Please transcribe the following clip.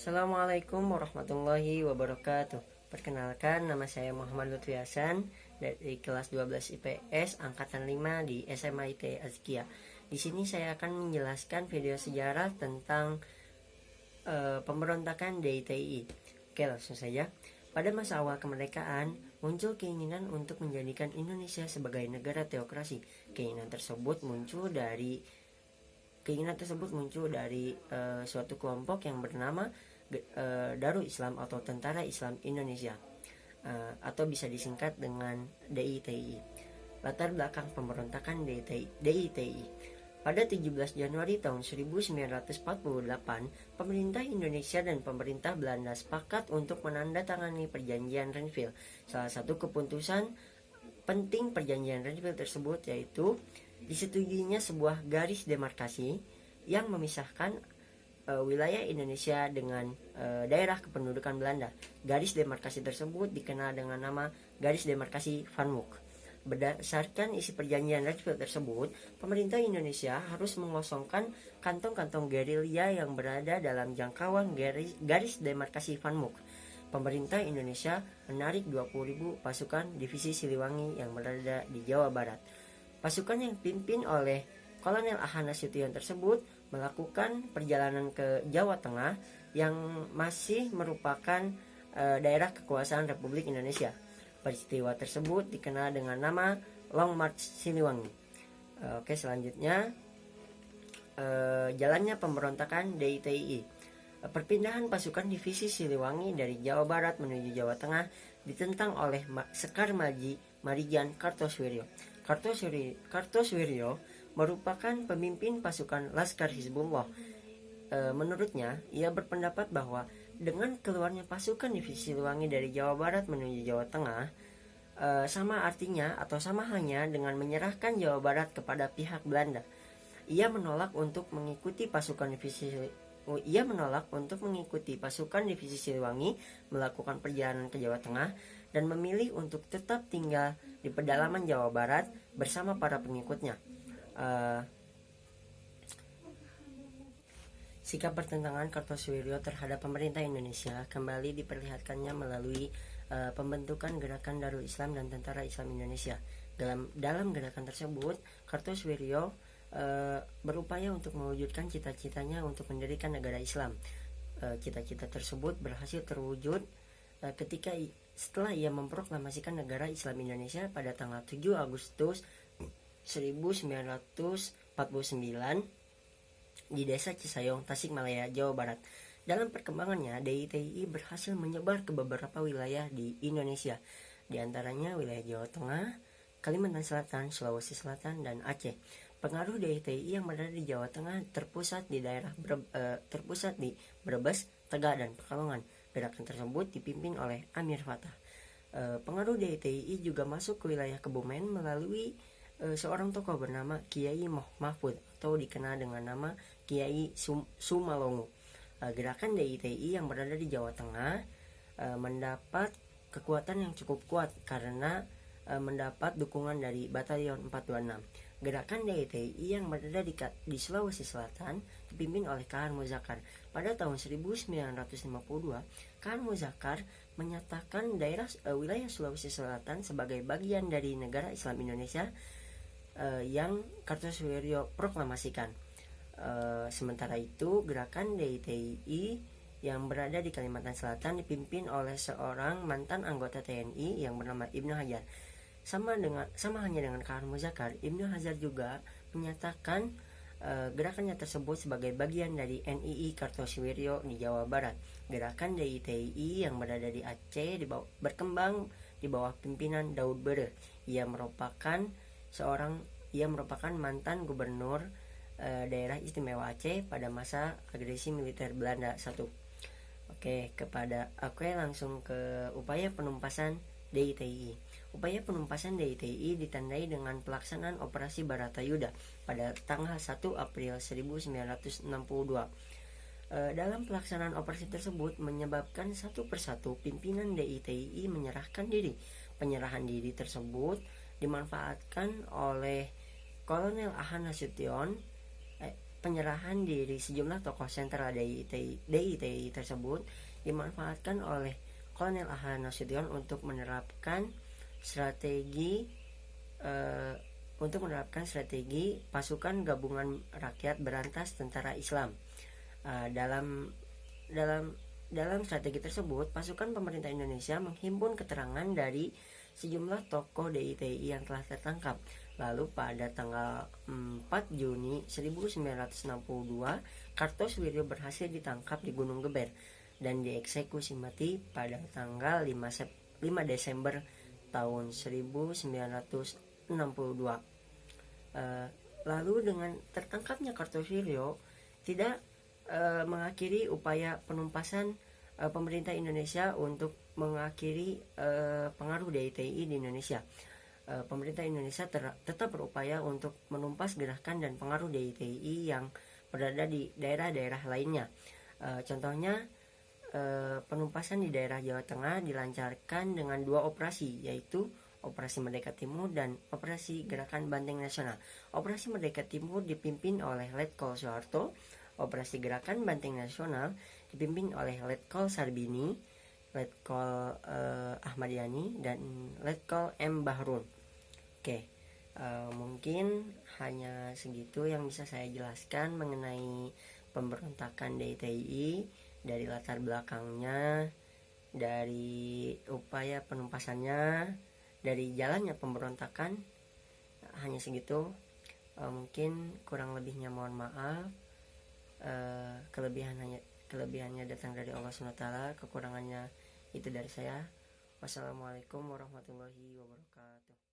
Assalamualaikum warahmatullahi wabarakatuh. Perkenalkan, nama saya Muhammad Lutfi Hasan dari kelas 12 IPS angkatan 5 di SMIT Azkia. Di sini saya akan menjelaskan video sejarah tentang pemberontakan DITI. Oke, langsung saja. Pada masa awal kemerdekaan, muncul keinginan untuk menjadikan Indonesia sebagai negara teokrasi. Keinginan tersebut muncul dari suatu kelompok yang bernama Darul Islam atau Tentara Islam Indonesia, atau bisa disingkat dengan DITI. Latar belakang pemberontakan DITI. Pada 17 Januari tahun 1948, pemerintah Indonesia dan pemerintah Belanda sepakat untuk menandatangani perjanjian Renville. Salah satu keputusan penting perjanjian Renville tersebut yaitu disetujuinya sebuah garis demarkasi yang memisahkan wilayah Indonesia dengan daerah kependudukan Belanda. Garis demarkasi tersebut dikenal dengan nama Garis Demarkasi Van Mook. Berdasarkan isi perjanjian Renville tersebut, pemerintah Indonesia harus mengosongkan kantong-kantong gerilya yang berada dalam jangkauan garis demarkasi Van Mook. Pemerintah Indonesia menarik 20.000 pasukan divisi Siliwangi yang berada di Jawa Barat. Pasukan yang dipimpin oleh Kolonel Ahana Sution tersebut melakukan perjalanan ke Jawa Tengah yang masih merupakan daerah kekuasaan Republik Indonesia. Peristiwa tersebut dikenal dengan nama Long March Siliwangi. Oke, selanjutnya jalannya pemberontakan DITI. Perpindahan pasukan divisi Siliwangi dari Jawa Barat menuju Jawa Tengah ditentang oleh Sekar Marijan Kartosoewirjo. Kartosoewirjo merupakan pemimpin pasukan Laskar Hizbullah. Menurutnya, ia berpendapat bahwa dengan keluarnya pasukan divisi Siliwangi dari Jawa Barat menuju Jawa Tengah, sama halnya dengan menyerahkan Jawa Barat kepada pihak Belanda. Ia menolak untuk mengikuti pasukan divisi Siliwangi melakukan perjalanan ke Jawa Tengah dan memilih untuk tetap tinggal di pedalaman Jawa Barat bersama para pengikutnya. Sikap pertentangan Kartosoewirjo terhadap pemerintah Indonesia kembali diperlihatkannya melalui pembentukan Gerakan Darul Islam dan Tentara Islam Indonesia. Dalam gerakan tersebut, Kartosoewirjo berupaya untuk mewujudkan cita-citanya untuk mendirikan negara Islam. Cita-cita tersebut berhasil terwujud setelah ia memproklamasikan negara Islam Indonesia pada tanggal 7 Agustus 1949 di Desa Cisayong, Tasikmalaya, Jawa Barat. Dalam perkembangannya, DITI berhasil menyebar ke beberapa wilayah di Indonesia, di antaranya wilayah Jawa Tengah, Kalimantan Selatan, Sulawesi Selatan, dan Aceh. Pengaruh DITI yang berada di Jawa Tengah terpusat di Brebes, Tegal, dan Pekalongan. Gerakan tersebut dipimpin oleh Amir Fatah. Pengaruh DITI juga masuk ke wilayah Kebumen melalui seorang tokoh bernama Kiai Mahfud atau dikenal dengan nama Kiai Sumalongo. Gerakan DITI yang berada di Jawa Tengah mendapat kekuatan yang cukup kuat karena mendapat dukungan dari Batalion 426. Gerakan DITI yang berada di Sulawesi Selatan dipimpin oleh Khan Muzakkar. Pada tahun 1952, Khan Muzakkar menyatakan wilayah Sulawesi Selatan sebagai bagian dari negara Islam Indonesia yang Kartosoewirjo proklamasikan. Sementara itu, gerakan DITI yang berada di Kalimantan Selatan dipimpin oleh seorang mantan anggota TNI yang bernama Ibnu Hajar. Sama halnya dengan Khan Muzakkar, Ibnu Hajar juga menyatakan gerakannya tersebut sebagai bagian dari NII Kartosoewirjo di Jawa Barat. Gerakan DITI yang berada di Aceh berkembang di bawah pimpinan Daud Bere. Ia merupakan mantan gubernur daerah istimewa Aceh pada masa agresi militer Belanda 1. Oke, langsung ke upaya penumpasan DITI. Upaya penumpasan DITI ditandai dengan pelaksanaan Operasi Baratayuda pada tanggal 1 April 1962. Dalam pelaksanaan operasi tersebut menyebabkan satu persatu pimpinan DITI menyerahkan diri. Penyerahan diri tersebut dimanfaatkan oleh Kolonel Ahana Sution penyerahan diri sejumlah tokoh sentral DITI tersebut dimanfaatkan oleh Kolonel Ahmad Nasution untuk menerapkan strategi pasukan gabungan rakyat berantas tentara Islam. Dalam strategi tersebut, pasukan pemerintah Indonesia menghimpun keterangan dari sejumlah tokoh DITI yang telah tertangkap. Lalu pada tanggal 4 Juni 1962, Kartosoewirjo berhasil ditangkap di Gunung Geber dan dieksekusi mati pada tanggal 5 Desember tahun 1962. Lalu dengan tertangkapnya Kartosoewirjo tidak mengakhiri upaya penumpasan pemerintah Indonesia untuk mengakhiri pengaruh DITI di Indonesia. Pemerintah Indonesia tetap berupaya untuk menumpas gerakan dan pengaruh DITI yang berada di daerah-daerah lainnya. Contohnya, penumpasan di daerah Jawa Tengah dilancarkan dengan 2 operasi, yaitu Operasi Merdeka Timur dan Operasi Gerakan Banteng Nasional. Operasi Merdeka Timur dipimpin oleh Letkol Soeharto, Operasi Gerakan Banteng Nasional dipimpin oleh Letkol Sarbini, Letkol Ahmad Yani, dan Letkol M. Bahrun. Oke, mungkin hanya segitu yang bisa saya jelaskan mengenai pemberontakan DITI, dari latar belakangnya, dari upaya penumpasannya, dari jalannya pemberontakan. Hanya segitu. Mungkin kurang lebihnya mohon maaf. Kelebihannya datang dari Allah SWT, kekurangannya itu dari saya. Wassalamualaikum warahmatullahi wabarakatuh.